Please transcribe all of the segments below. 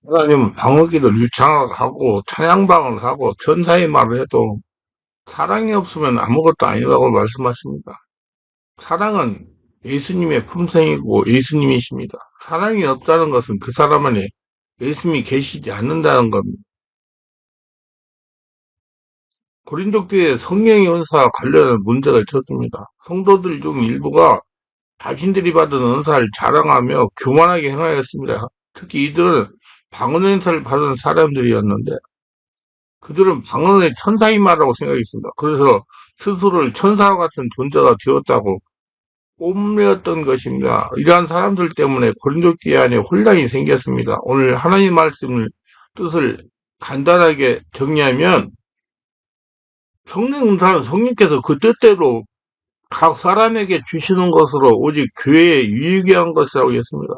하나님은 방언기도 유창하고 찬양방을 하고 천사의 말을 해도 사랑이 없으면 아무것도 아니라고 말씀하십니다. 사랑은 예수님의 품성이고 예수님이십니다. 사랑이 없다는 것은 그 사람 안에 예수님이 계시지 않는다는 겁니다. 고린도 교회 성령의 은사와 관련한 문제가 있었습니다. 성도들 중 일부가 자신들이 받은 은사를 자랑하며 교만하게 행하였습니다. 특히 이들은 방언 은사를 받은 사람들이었는데 그들은 방언의 천사인 말이라고 생각했습니다. 그래서 스스로를 천사와 같은 존재가 되었다고 뽐내었던 것입니다. 이러한 사람들 때문에 고린도 교회 안에 혼란이 생겼습니다. 오늘 하나님 말씀을 뜻을 간단하게 정리하면 성령 은사는 성령께서 그 뜻대로 각 사람에게 주시는 것으로 오직 교회에 유익이 한 것이라고 했습니다.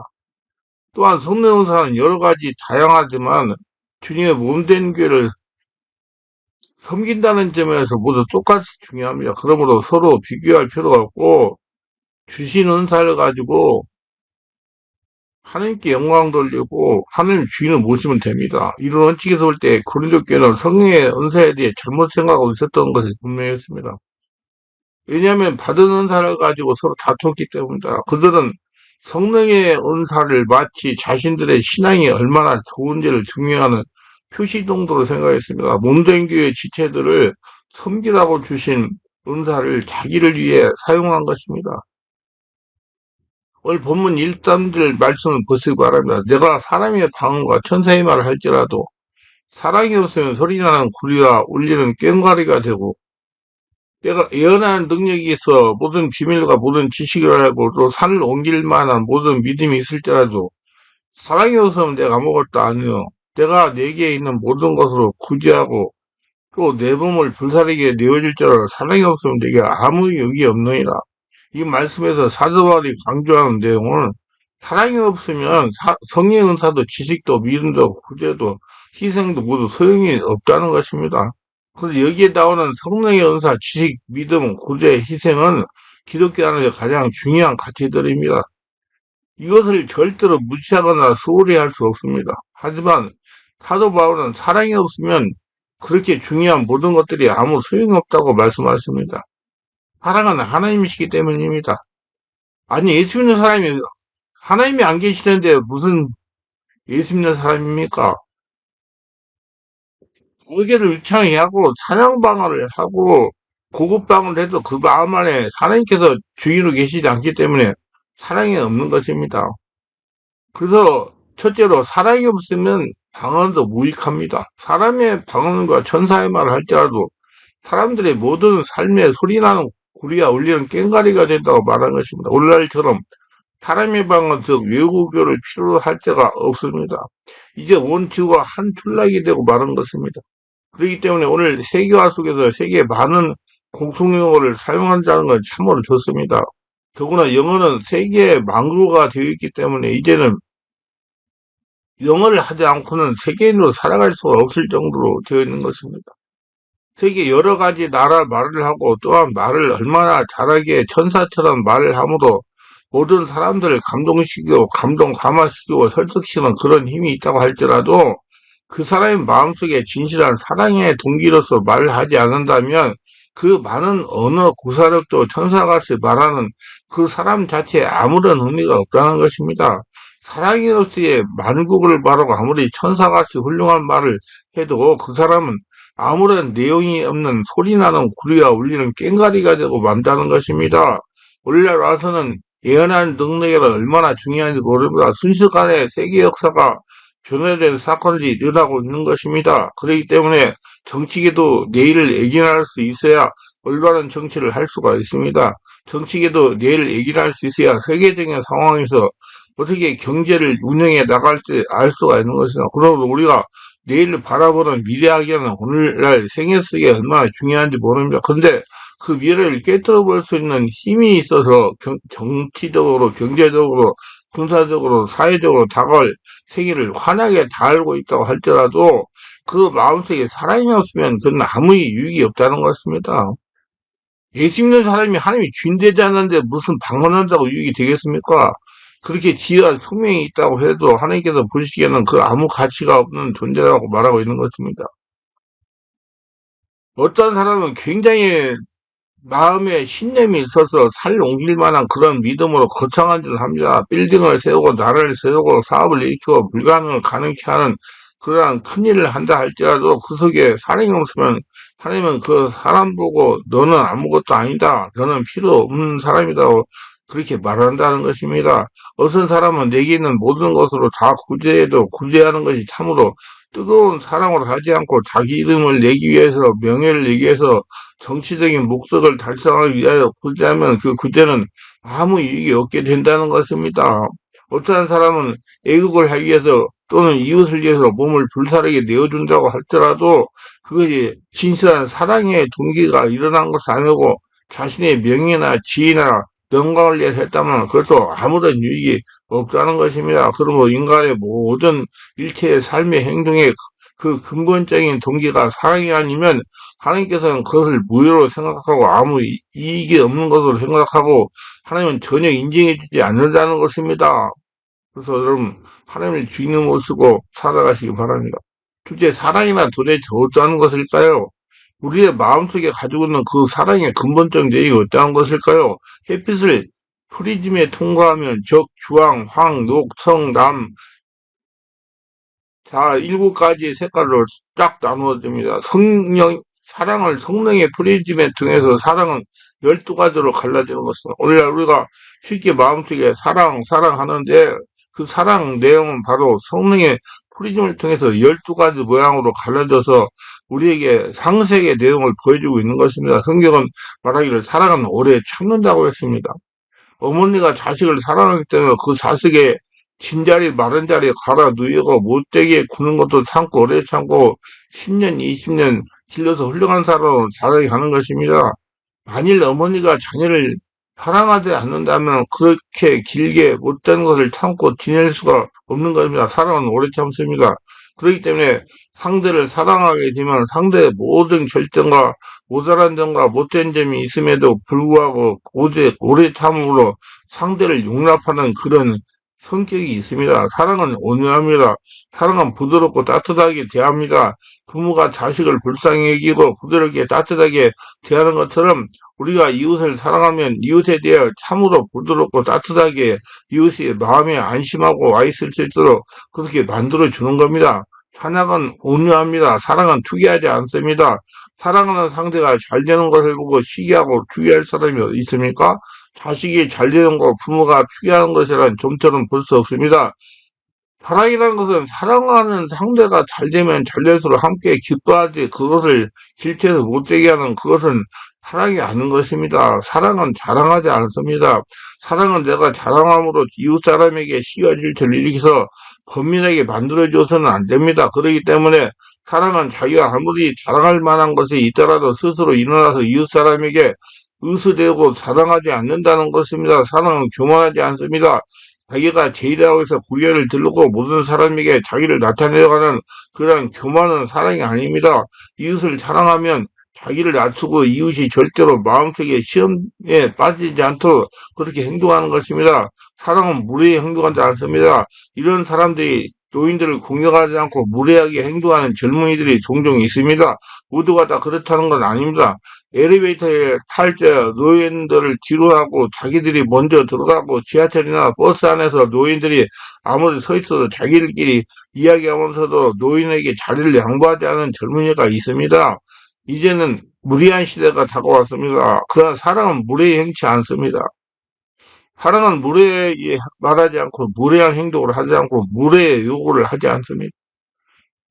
또한 성령 은사는 여러 가지 다양하지만 주님의 몸된 교회를 섬긴다는 점에서 모두 똑같이 중요합니다. 그러므로 서로 비교할 필요가 없고 주신 은사를 가지고 하나님께 영광 돌리고 하나님 주인을 모시면 됩니다. 이런 원칙에서 볼 때 고린도 교회는 성령의 은사에 대해 잘못 생각하고 있었던 것이 분명했습니다. 왜냐하면 받은 은사를 가지고 서로 다퉜기 때문이다. 그들은 성령의 은사를 마치 자신들의 신앙이 얼마나 좋은지를 증명하는 표시 정도로 생각했습니다. 몸된 교회 지체들을 섬기라고 주신 은사를 자기를 위해 사용한 것입니다. 오늘 본문 1단절 말씀을 보시기 바랍니다. 내가 사람의 방언과 천사의 말을 할지라도 사랑이 없으면 소리나는 구리와 울리는 꽹과리가 되고 내가 예언하는 능력이 있어 모든 비밀과 모든 지식을 알고 또 산을 옮길 만한 모든 믿음이 있을지라도 사랑이 없으면 내가 아무것도 아니요. 내가 내게 있는 모든 것으로 구제하고 또 내 몸을 불사르게 내어줄지라도 사랑이 없으면 내게 아무 유익이 없느니라. 이 말씀에서 사도 바울이 강조하는 내용은 사랑이 없으면 성령 은사도 지식도 믿음도 구제도 희생도 모두 소용이 없다는 것입니다. 그래서 여기에 나오는 성령의 은사, 지식, 믿음, 구제, 희생은 기독교 안에서 가장 중요한 가치들입니다. 이것을 절대로 무시하거나 소홀히 할 수 없습니다. 하지만 사도 바울은 사랑이 없으면 그렇게 중요한 모든 것들이 아무 소용이 없다고 말씀하십니다. 사랑은 하나님이시기 때문입니다. 아니, 예수 믿는 사람이 하나님이 안 계시는데 무슨 예수 믿는 사람입니까? 의계를 유창히 하고 찬양방언을 하고 고급방언을 해도 그 마음 안에 하나님께서 주인으로 계시지 않기 때문에 사랑이 없는 것입니다. 그래서 첫째로 사랑이 없으면 방언도 무익합니다. 사람의 방언과 천사의 말을 할지라도 사람들의 모든 삶에 소리나는 구리와 울리는 꽹과리가 된다고 말한 것입니다. 오늘날처럼 사람의 방언 즉 외국어를 필요로 할 때가 없습니다. 이제 온 지구가 한 촌락이 되고 말한 것입니다. 그렇기 때문에 오늘 세계화 속에서 세계 많은 공통영어를 사용한다는 건 참으로 좋습니다. 더구나 영어는 세계의 망국어가 되어 있기 때문에 이제는 영어를 하지 않고는 세계인으로 살아갈 수가 없을 정도로 되어 있는 것입니다. 세계 여러 가지 나라 말을 하고 또한 말을 얼마나 잘하게 천사처럼 말을 함으로 모든 사람들을 감동시키고 감동 감화시키고 설득시키는 그런 힘이 있다고 할지라도 그 사람의 마음속에 진실한 사랑의 동기로서 말을 하지 않는다면 그 많은 언어 구사력도 천사같이 말하는 그 사람 자체에 아무런 의미가 없다는 것입니다. 사랑이 없이의 만국을 바라고 아무리 천사같이 훌륭한 말을 해도 그 사람은 아무런 내용이 없는 소리나는 구리와 울리는 꽹과리가 되고 만다는 것입니다. 오늘날 와서는 예언한 능력이 얼마나 중요한지 모릅니다. 순식간에 세계 역사가 변화된 사건들이 일어나고 있는 것입니다. 그렇기 때문에 정치계도 내일을 예견할 수 있어야 올바른 정치를 할 수가 있습니다. 정치계도 내일을 예견할 수 있어야 세계적인 상황에서 어떻게 경제를 운영해 나갈지 알 수가 있는 것이다. 그러므로 우리가 내일을 바라보는 미래학에는 오늘날 생애 속에 얼마나 중요한지 모릅니다. 근데 그 미래를 깨뜨려 볼 수 있는 힘이 있어서 정치적으로, 경제적으로, 군사적으로, 사회적으로 다가올 세계를 환하게 다 알고 있다고 할지라도 그 마음속에 사랑이 없으면 그건 아무 유익이 없다는 것입니다. 예수 믿는 사람이 하나님이 주인 되지 않는데 무슨 방언한다고 유익이 되겠습니까? 그렇게 지혜와聰명이 있다고 해도 하나님께서 보시기에는 그 아무 가치가 없는 존재라고 말하고 있는 것입니다. 어떤 사람은 굉장히 마음에 신념이 있어서 살 옮길 만한 그런 믿음으로 거창한 짓을 합니다. 빌딩을 세우고 나라를 세우고 사업을 일으키고 불가능을 가능케 하는 그러한 큰일을 한다 할지라도 그 속에 사랑이 없으면 하나님은 그 사람 보고 너는 아무것도 아니다. 너는 필요 없는 사람이다. 그렇게 말한다는 것입니다. 어떤 사람은 내게 있는 모든 것으로 다 구제해도 구제하는 것이 참으로 뜨거운 사랑으로 하지 않고 자기 이름을 내기 위해서 명예를 내기 위해서 정치적인 목적을 달성하기 위하여 구제하면 그 구제는 아무 유익이 없게 된다는 것입니다. 어떠한 사람은 애국을 하기 위해서 또는 이웃을 위해서 몸을 불사르게 내어준다고 할지라도 그것이 진실한 사랑의 동기가 일어난 것이 아니고 자신의 명예나 지위나 영광을 위해서 했다면 그것도 아무런 유익이 없다는 것입니다. 그러므로 인간의 모든 일체의 삶의 행동의 그 근본적인 동기가 사랑이 아니면 하나님께서는 그것을 무효로 생각하고 아무 이익이 없는 것으로 생각하고 하나님은 전혀 인정해주지 않는다는 것입니다. 그래서 여러분 하나님을 주인으로 모시고 살아가시기 바랍니다. 둘째, 사랑이나 도대체 어떠한 것일까요? 우리의 마음속에 가지고 있는 그 사랑의 근본적 내용이 어떠한 것일까요? 햇빛을 프리즘에 통과하면 적, 주황, 황, 녹, 청, 남, 자, 7가지 색깔로 쫙 나누어집니다. 사랑을 성령의 프리즘에 통해서 사랑은 12가지로 갈라지는 것은 오늘날 우리가 쉽게 마음속에 사랑하는데 그 사랑 내용은 바로 성령의 프리즘을 통해서 12가지 모양으로 갈라져서 우리에게 상세의 내용을 보여주고 있는 것입니다. 성경은 말하기를 사랑은 오래 참는다고 했습니다. 어머니가 자식을 사랑하기 때문에 그 자식의 진자리 마른 자리에 갈아 누이고 못되게 구는 것도 참고 오래 참고 10년, 20년 길러서 훌륭한 사람으로 자라게 하는 것입니다. 만일 어머니가 자녀를 사랑하지 않는다면 그렇게 길게 못된 것을 참고 지낼 수가 없는 것입니다. 사랑은 오래 참습니다. 그렇기 때문에 상대를 사랑하게 되면 상대의 모든 결정과 모자란 점과 못된 점이 있음에도 불구하고 오래 참음으로 상대를 용납하는 그런 성격이 있습니다. 사랑은 온유합니다. 사랑은 부드럽고 따뜻하게 대합니다. 부모가 자식을 불쌍히 여기고 부드럽게 따뜻하게 대하는 것처럼 우리가 이웃을 사랑하면 이웃에 대해 참으로 부드럽고 따뜻하게 이웃이 마음에 안심하고 와 있을 수 있도록 그렇게 만들어 주는 겁니다. 사랑은 온유합니다. 사랑은 투기하지 않습니다. 사랑하는 상대가 잘 되는 것을 보고 시기하고 투기할 사람이 어디 있습니까? 자식이 잘 되는 거 부모가 투기하는 것이란 좀처럼 볼 수 없습니다. 사랑이라는 것은 사랑하는 상대가 잘 되면 잘 될수록 함께 기뻐하지 그것을 질투해서 못되게 하는 그것은 사랑이 아닌 것입니다. 사랑은 자랑하지 않습니다. 사랑은 내가 자랑함으로 이웃 사람에게 시기와 질투를 일으켜서 범민에게 만들어줘서는 안 됩니다. 그렇기 때문에 사랑은 자기가 아무리 자랑할 만한 것이 있더라도 스스로 일어나서 이웃 사람에게 의수되고 사랑하지 않는다는 것입니다. 사랑은 교만하지 않습니다. 자기가 제일이라고 해서 고개를 들고 모든 사람에게 자기를 나타내려가는 그런 교만은 사랑이 아닙니다. 이웃을 사랑하면 자기를 낮추고 이웃이 절대로 마음속에 시험에 빠지지 않도록 그렇게 행동하는 것입니다. 사랑은 무례히 행동하지 않습니다. 이런 사람들이 노인들을 공경하지 않고 무례하게 행동하는 젊은이들이 종종 있습니다. 모두가 다 그렇다는 건 아닙니다. 엘리베이터에 탈 때 노인들을 뒤로 하고 자기들이 먼저 들어가고 지하철이나 버스 안에서 노인들이 아무리 서 있어도 자기들끼리 이야기하면서도 노인에게 자리를 양보하지 않은 젊은이가 있습니다. 이제는 무례한 시대가 다가왔습니다. 그러나 사랑은 무례히 행치 않습니다. 사랑은 무례히 말하지 않고 무례한 행동을 하지 않고 무례의 요구를 하지 않습니다.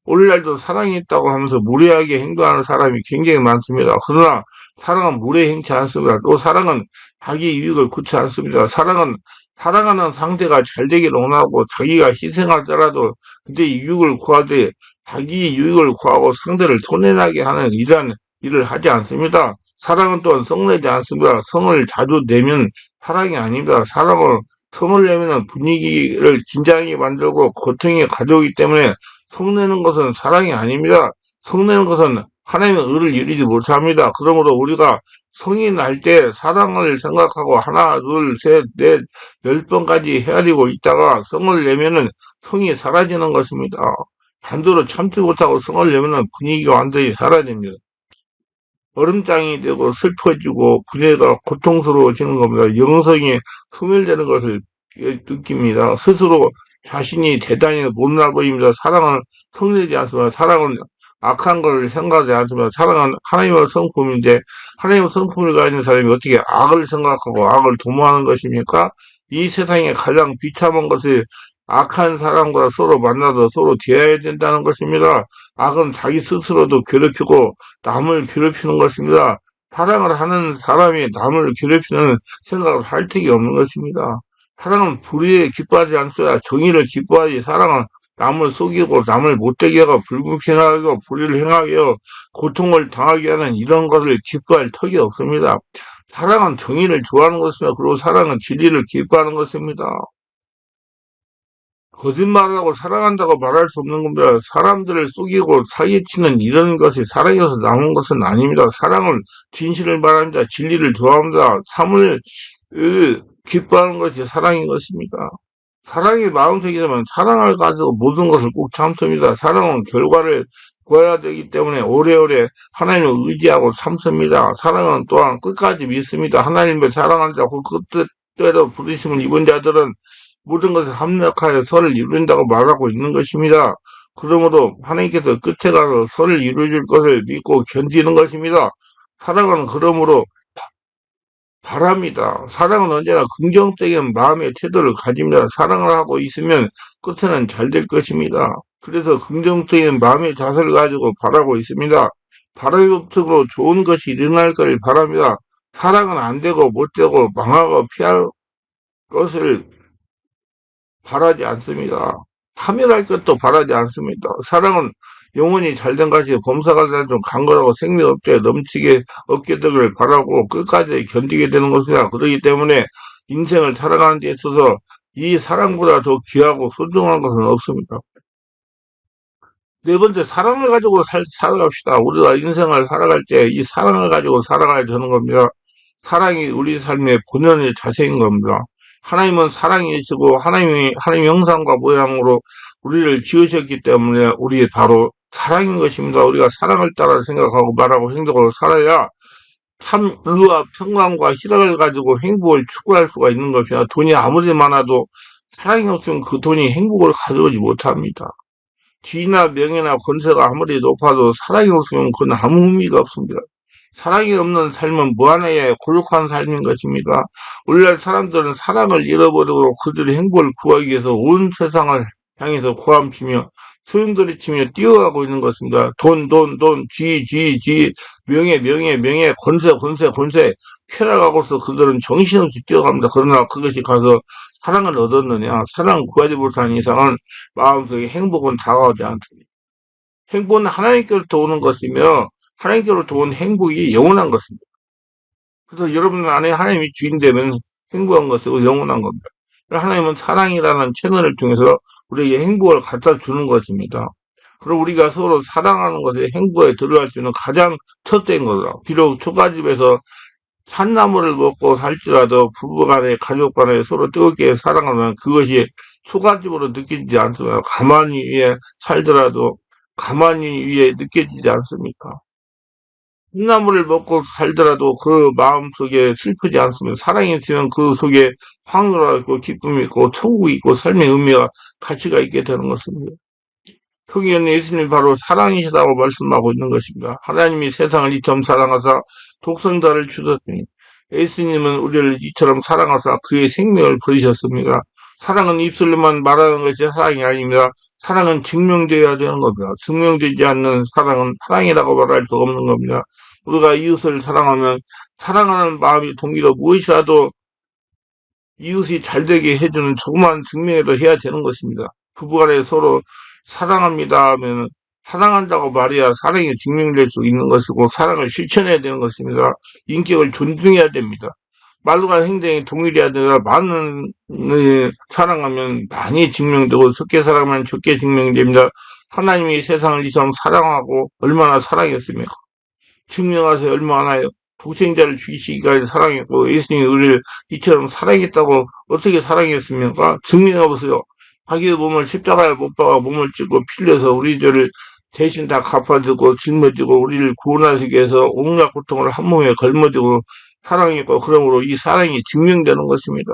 오늘날도 사랑이 있다고 하면서 무례하게 행동하는 사람이 굉장히 많습니다. 그러나 사랑은 무례히 행치 않습니다. 또 사랑은 자기 유익을 굳지 않습니다. 사랑은 사랑하는 상대가 잘 되기를 원하고 자기가 희생하더라도 그때 유익을 구하되 자기 유익을 구하고 상대를 손해나게 하는 이러한 일을 하지 않습니다. 사랑은 또한 성내지 않습니다. 성을 자주 내면 사랑이 아닙니다. 성을 내면 분위기를 긴장하게 만들고 고통이 가져오기 때문에 성내는 것은 사랑이 아닙니다. 성내는 것은 하나님의 의를 이루지 못합니다. 그러므로 우리가 성이 날 때 사랑을 생각하고 하나, 둘, 셋, 넷, 10번까지 헤아리고 있다가 성을 내면은 성이 사라지는 것입니다. 단도로 참지 못하고 성을 내면은 분위기가 완전히 사라집니다. 얼음장이 되고 슬퍼지고 그녀가 고통스러워지는 겁니다. 영성이 소멸되는 것을 느낍니다. 스스로 자신이 대단히 못나 보입니다. 사랑은 성내지 않습니다. 사랑은 악한 것을 생각하지 않습니다. 사랑은 하나님의 성품인데 하나님의 성품을 가진 사람이 어떻게 악을 생각하고 악을 도모하는 것입니까? 이 세상에 가장 비참한 것이 악한 사람과 서로 만나서 서로 대해야 된다는 것입니다. 악은 자기 스스로도 괴롭히고 남을 괴롭히는 것입니다. 사랑을 하는 사람이 남을 괴롭히는 생각을 할 적이 없는 것입니다. 사랑은 불의에 기뻐하지 않어야 정의를 기뻐하지. 사랑은 남을 속이고 남을 못되게 하고 불공평하게 하고 불의를 행하게 하고 고통을 당하게 하는 이런 것을 기뻐할 턱이 없습니다. 사랑은 정의를 좋아하는 것입니다. 그리고 사랑은 진리를 기뻐하는 것입니다. 거짓말하고 사랑한다고 말할 수 없는 겁니다. 사람들을 속이고 사기치는 이런 것이 사랑에서 나온 것은 아닙니다. 사랑은 진실을 말합니다. 진리를 좋아합니다. 삶을 기뻐하는 것이 사랑인 것입니다. 사랑이 마음속에 되면 사랑을 가지고 모든 것을 꼭 참습니다. 사랑은 결과를 보아야 되기 때문에 오래오래 하나님을 의지하고 참습니다. 사랑은 또한 끝까지 믿습니다. 하나님을 사랑한 자고 그때로 부르심을 입은 자들은 모든 것을 합력하여 선을 이룬다고 말하고 있는 것입니다. 그러므로 하나님께서 끝에 가서 선을 이루실 것을 믿고 견디는 것입니다. 사랑은 그러므로 바랍니다. 사랑은 언제나 긍정적인 마음의 태도를 가집니다. 사랑을 하고 있으면 끝에는 잘 될 것입니다. 그래서 긍정적인 마음의 자세를 가지고 바라고 있습니다. 바람이 없으로 좋은 것이 일어날 것을 바랍니다. 사랑은 안 되고 못 되고 망하고 피할 것을 바라지 않습니다. 파멸할 것도 바라지 않습니다. 사랑은 영원히 잘된 것이 범사가 좀 강건하고 생명 없게 넘치게 얻게 되기를 바라고 끝까지 견디게 되는 것이다. 그렇기 때문에 인생을 살아가는 데 있어서 이 사랑보다 더 귀하고 소중한 것은 없습니다. 네 번째, 사랑을 가지고 살아갑시다. 우리가 인생을 살아갈 때 이 사랑을 가지고 살아가야 되는 겁니다. 사랑이 우리 삶의 본연의 자세인 겁니다. 하나님은 사랑이시고 하나님 형상과 모양으로 우리를 지으셨기 때문에 우리 바로 사랑인 것입니다. 우리가 사랑을 따라 생각하고 말하고 행동으로 살아야 참 의와 평강과 희락을 가지고 행복을 추구할 수가 있는 것이나 돈이 아무리 많아도 사랑이 없으면 그 돈이 행복을 가져오지 못합니다. 지위나 명예나 권세가 아무리 높아도 사랑이 없으면 그건 아무 의미가 없습니다. 사랑이 없는 삶은 무한하게 고독한 삶인 것입니다. 오늘날 사람들은 사랑을 잃어버리고 그들의 행복을 구하기 위해서 온 세상을 향해서 고함치며 소용돌이치며 뛰어가고 있는 것입니다. 돈, 돈, 돈, 지, 명예, 명예, 명예, 권세, 권세, 권세, 쾌락하고서 그들은 정신없이 뛰어갑니다. 그러나 그것이 가서 사랑을 얻었느냐? 사랑을 구하지 못한 이상은 마음속에 행복은 다가오지 않습니다. 행복은 하나님께로부터 오는 것이며 하나님께로부터 온 행복이 영원한 것입니다. 그래서 여러분 안에 하나님이 주인 되면 행복한 것이고 영원한 겁니다. 하나님은 사랑이라는 채널을 통해서 우리에게 행복을 갖다 주는 것입니다. 그리고 우리가 서로 사랑하는 것에 행복에 들어갈 수 있는 가장 첫째인 거다. 비록 초가집에서 산나물을 먹고 살지라도 부부간에 가족간에 서로 뜨겁게 사랑하면 그것이 초가집으로 느껴지지 않습니다. 가만히 위에 살더라도 가만히 위에 느껴지지 않습니까? 콩나물을 먹고 살더라도 그 마음속에 슬프지 않습니다. 사랑이 있으면 그 속에 황홀하고 있고 기쁨이 있고 천국이 있고 삶의 의미와 가치가 있게 되는 것입니다. 성경에는 예수님이 바로 사랑이시다고 말씀하고 있는 것입니다. 하나님이 세상을 이처럼 사랑하사 독생자를 주셨으니 예수님은 우리를 이처럼 사랑하사 그의 생명을 버리셨습니다. 사랑은 입술로만 말하는 것이 사랑이 아닙니다. 사랑은 증명되어야 되는 겁니다. 증명되지 않는 사랑은 사랑이라고 말할 수 없는 겁니다. 우리가 이웃을 사랑하면 사랑하는 마음이 동기로 무엇이라도 이웃이 잘되게 해주는 조그마한 증명이라도 해야 되는 것입니다. 부부간에 서로 사랑합니다 하면 사랑한다고 말해야 사랑이 증명될 수 있는 것이고 사랑을 실천해야 되는 것입니다. 인격을 존중해야 됩니다. 말과 행동이 동일해야 되라. 많은 사랑하면 많이 증명되고 적게 사랑하면 적게 증명됩니다. 하나님이 세상을 이처럼 사랑하고 얼마나 사랑했습니까? 증명하세요. 얼마나 독생자를 죽이시기까지 사랑했고 예수님이 우리를 이처럼 사랑했다고 어떻게 사랑했습니까? 증명해보세요. 자기 몸을 십자가에 못 박아 몸을 찢고 필려서 우리 죄를 대신 다 갚아주고 짊어지고 우리를 구원하시기 위해서 온갖 고통을 한 몸에 걸머지고 사랑했고 그러므로 이 사랑이 증명되는 것입니다.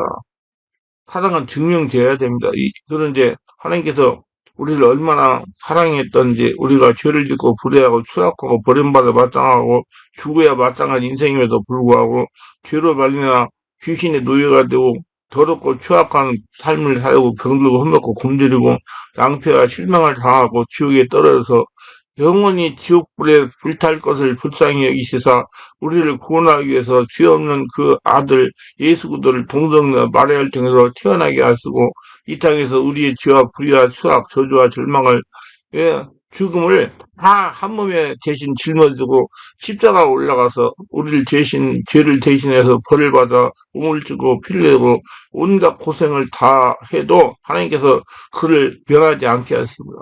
사랑은 증명되어야 됩니다. 그런 이제 하나님께서 우리를 얼마나 사랑했던지 우리가 죄를 짓고 불의하고 추악하고 버림받아 마땅하고 죽어야 마땅한 인생임에도 불구하고 죄로 말미암아 귀신의 노예가 되고 더럽고 추악한 삶을 살고 병들고 험먹고 굶주리고 낭패와 실망을 당하고 지옥에 떨어져서 영원히 지옥불에 불탈 것을 불쌍히 여기시사 우리를 구원하기 위해서 죄 없는 그 아들 예수 그리스도를 동정녀 마리아를 통해서 태어나게 하시고 이 땅에서 우리의 죄와 불의와 수악, 저주와 절망을 죽음을 다 한 몸에 대신 짊어지고 십자가 올라가서 우리를 대신 죄를 대신해서 벌을 받아 몸을 찌고 피를 내고 온갖 고생을 다 해도 하나님께서 그를 변하지 않게 하십니다.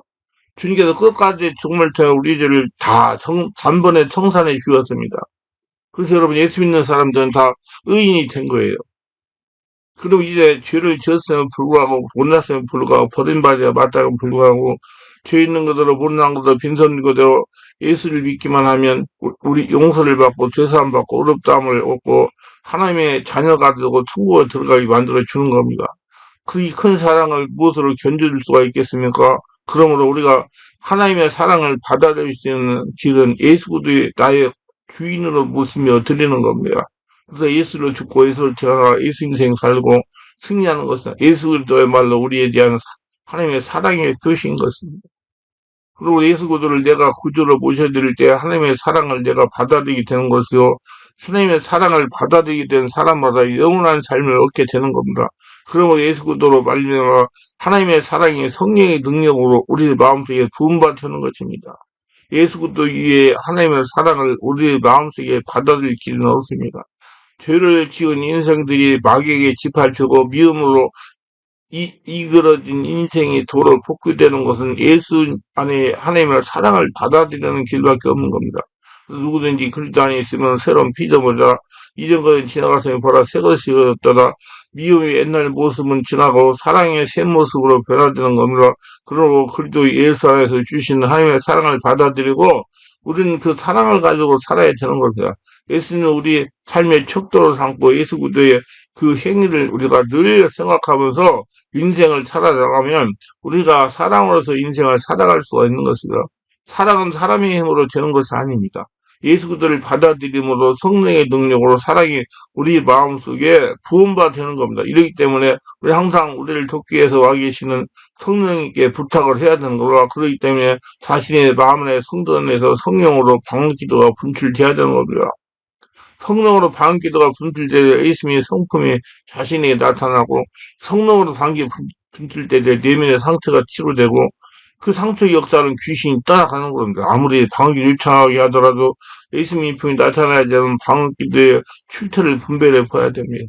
주님께서 끝까지 죽음을 통해 우리 죄를 다 단번에 청산해 주었습니다. 그래서 여러분 예수 믿는 사람들은 다 의인이 된 거예요. 그리고 이제 죄를 지었으면 불구하고 못났으면 불구하고 버림받아야 마땅하고 불구하고 죄 있는 그대로 못난 그대로 빈손 그대로 예수를 믿기만 하면 우리 용서를 받고 죄사함 받고 의롭다함을 얻고 하나님의 자녀가 되고 천국에 들어가게 만들어 주는 겁니다. 그 이 큰 사랑을 무엇으로 견뎌줄 수가 있겠습니까? 그러므로 우리가 하나님의 사랑을 받아들일 수 있는 길은 예수 그리스도의 나의 주인으로 모시며 드리는 겁니다. 그래서 예수를 죽고 예수를 태어나 예수 인생 살고 승리하는 것은 예수 그리스도의 말로 우리에 대한 하나님의 사랑의 표시인 것입니다. 그리고 예수 그리스도를 내가 구주로 모셔드릴 때 하나님의 사랑을 내가 받아들이게 되는 것이요. 하나님의 사랑을 받아들이게 된 사람마다 영원한 삶을 얻게 되는 겁니다. 그러므로 예수 그리스도로 말미암아 하나님의 사랑이 성령의 능력으로 우리 마음속에 부음받는 것입니다. 예수 그리스도 위에 하나님의 사랑을 우리 마음속에 받아들일 길은 없습니다. 죄를 지은 인생들이 마귀에게 짓밟히고 미움으로 이그러진 인생이 도로 복귀되는 것은 예수 안에 하나님의 사랑을 받아들이는 길밖에 없는 겁니다. 누구든지 그리스도 안에 있으면 새로운 피조물이라 이전 것은 지나갔으니 보라 새 것이 되었더라. 미움의 옛날 모습은 지나고 사랑의 새 모습으로 변화되는 겁니다. 그리고 그리스도 예수 안에서 주신 하나님의 사랑을 받아들이고 우리는 그 사랑을 가지고 살아야 되는 겁니다. 예수는 우리 삶의 척도로 삼고 예수 그리스도의 그 행위를 우리가 늘 생각하면서 인생을 살아나가면 우리가 사랑으로서 인생을 살아갈 수가 있는 것이다. 사랑은 사람의 힘으로 되는 것이 아닙니다. 예수 그리스도를 받아들임으로 성령의 능력으로 사랑이 우리 마음속에 부음바 되는 겁니다. 이렇기 때문에 우리 항상 우리를 돕기 위해서 와 계시는 성령님께 부탁을 해야 되는 거라. 그렇기 때문에 자신의 마음의 성전에서 성령으로 방기도가 분출돼야 되는 겁니다. 성령으로 방기도가 분출되어 예수님의 성품이 자신에게 나타나고 성령으로 방기 분출되어 내면의 상처가 치료되고 그 상처의 역사는 귀신이 떠나가는 겁니다. 아무리 방귀 일창하게 하더라도 예수님의 품이 나타나야 되는 방귀도의 출처를 분별해 봐야 됩니다.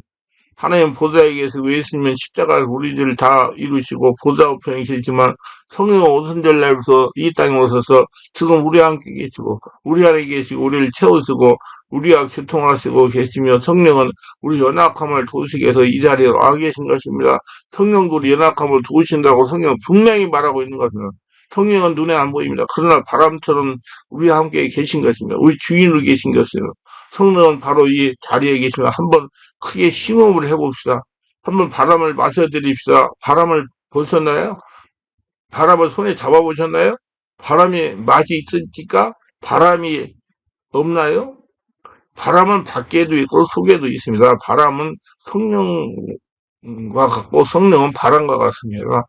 하나님 보좌에 계시고 예수님은 십자가를 우리들을 다 이루시고 보좌 우편에 계시지만 성령은 오순절 날부터 이 땅에 오셔서 지금 우리 함께 계시고 우리 안에 계시고 우리를 채우시고 우리와 교통하시고 계시며 성령은 우리 연약함을 도우시기 위해서 이 자리에 와 계신 것입니다. 성령도 우리 연약함을 도우신다고 성령은 분명히 말하고 있는 것입니다. 성령은 눈에 안 보입니다. 그러나 바람처럼 우리와 함께 계신 것입니다. 우리 주인으로 계신 것입니다. 성령은 바로 이 자리에 계시면 한번 크게 심호흡을 해봅시다. 한번 바람을 마셔드립시다. 바람을 보셨나요? 바람을 손에 잡아보셨나요? 바람이 맛이 있으니까 바람이 없나요? 바람은 밖에도 있고 속에도 있습니다. 바람은 성령과 같고 성령은 바람과 같습니다.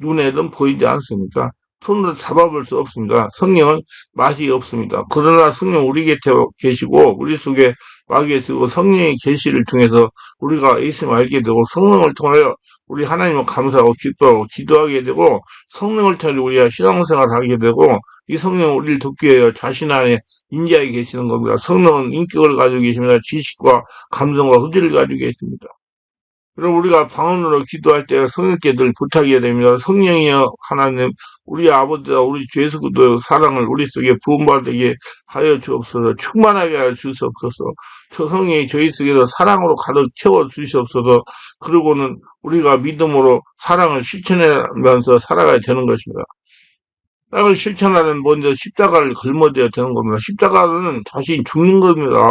눈에는 보이지 않습니다. 손으로 잡아볼 수 없습니다. 성령은 맛이 없습니다. 그러나 성령 우리 곁에 계시고 우리 속에 와 계시고 성령의 계시를 통해서 우리가 예수님을 알게 되고 성령을 통하여 우리 하나님을 감사하고 기뻐하고 기도하게 되고 성령을 통해 우리가 신앙생활을 하게 되고 이 성령은 우리를 돕기 위하여 자신 안에 인자하게 계시는 겁니다. 성령은 인격을 가지고 계십니다. 지식과 감성과 의지를 가지고 계십니다. 그럼 우리가 방언으로 기도할 때 성령께 늘 부탁해야 됩니다. 성령이여 하나님, 우리 아버지와 우리 죄 식구들 사랑을 우리 속에 부음받게 하여 주옵소서. 충만하게 하여 주시옵소서. 저 성령이 저희 속에서 사랑으로 가득 채워 주시옵소서. 그리고는 우리가 믿음으로 사랑을 실천하면서 살아가야 되는 것입니다. 사랑을 실천하는 먼저 십자가를 걸머져야 되는 겁니다. 십자가는 다시 죽는 겁니다.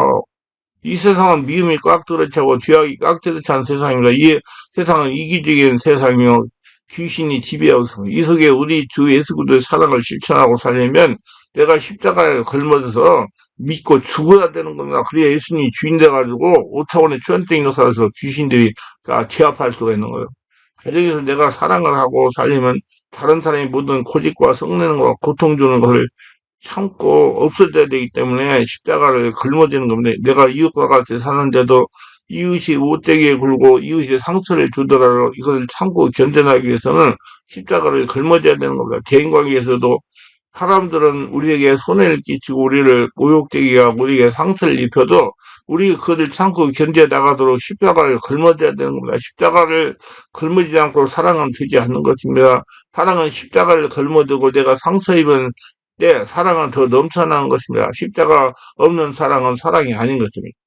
이 세상은 미움이 꽉 들어차고 죄악이 꽉 들어찬 세상입니다. 이 세상은 이기적인 세상이며 귀신이 지배하고 있습니다. 이 속에 우리 주 예수 그리스도의 사랑을 실천하고 살려면 내가 십자가에 걸머져서 믿고 죽어야 되는 겁니다. 그래야 예수님이 주인 돼가지고 5차원의 주연적인 노사에서 귀신들이 다 제압할 수가 있는 거예요. 가정에서 내가 사랑을 하고 살려면 다른 사람이 모든 고집과 썩내는 것과 고통 주는 것을 참고 없어져야 되기 때문에 십자가를 걸머지는 겁니다. 내가 이웃과 같이 사는데도 이웃이 못되게 굴고 이웃이 상처를 주더라도 이것을 참고 견뎌나기 위해서는 십자가를 걸머져야 되는 겁니다. 대인관계에서도 사람들은 우리에게 손해를 끼치고 우리를 모욕되게 하고 우리에게 상처를 입혀도 우리 그것을 참고 견뎌 나가도록 십자가를 걸머져야 되는 겁니다. 십자가를 걸머지지 않고 사랑은 되지 않는 것입니다. 사랑은 십자가를 걸머지고 내가 상처 입은 때 사랑은 더 넘쳐나는 것입니다. 십자가 없는 사랑은 사랑이 아닌 것입니다.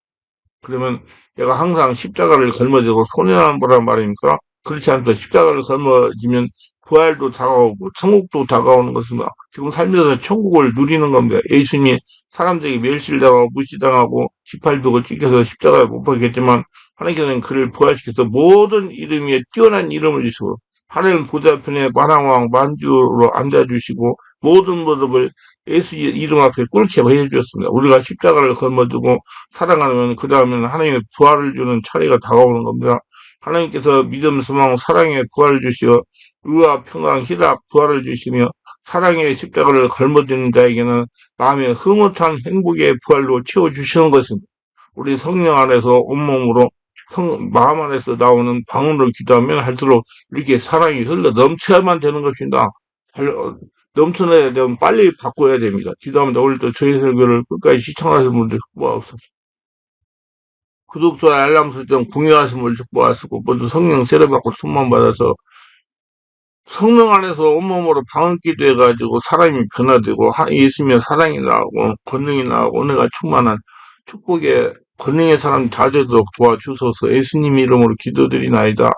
그러면 내가 항상 십자가를 걸머지고 손해만 보란 말입니까? 그렇지 않다. 십자가를 걸머지면 부활도 다가오고 천국도 다가오는 것입니다. 지금 살면서 천국을 누리는 겁니다. 예수님이 사람들에게 멸시당하고 무시당하고 지팔도가 찢겨서 십자가에 못 박혔지만 하나님께서는 그를 부활시켜서 모든 이름 위에 뛰어난 이름을 주시고 하나님 보좌편에 만왕왕 만주로 앉아주시고 모든 모습을 예수 이름 앞에 꿇게 해주셨습니다. 우리가 십자가를 걸머두고 살아가면 그 다음에는 하나님의 부활을 주는 차례가 다가오는 겁니다. 하나님께서 믿음, 소망, 사랑의 부활을 주시어 의와 평강, 희락, 부활을 주시며 사랑의 십자가를 걸머드는 자에게는 마음의 흐뭇한 행복의 부활로 채워주시는 것입니다. 우리 성령 안에서 온몸으로 마음 안에서 나오는 방언으로 기도하면 할수록 이렇게 사랑이 흘러 넘쳐야만 되는 것입니다. 넘쳐나야 되면 빨리 바꿔야 됩니다. 기도합니다. 오늘도 저희 설교를 끝까지 시청하시는 분들 축복하옵소서. 구독, 좋아요, 알람 설정, 공유하시는 분들 축복하시고 모두 성령 세례받고 손만 받아서 성령 안에서 온몸으로 방언 기도해가지고 사람이 변화되고 예수님의 사랑이 나오고 권능이 나오고 은혜가 충만한 축복의 권능의 사람 다 되도록 도와주소서. 예수님 이름으로 기도드리나이다.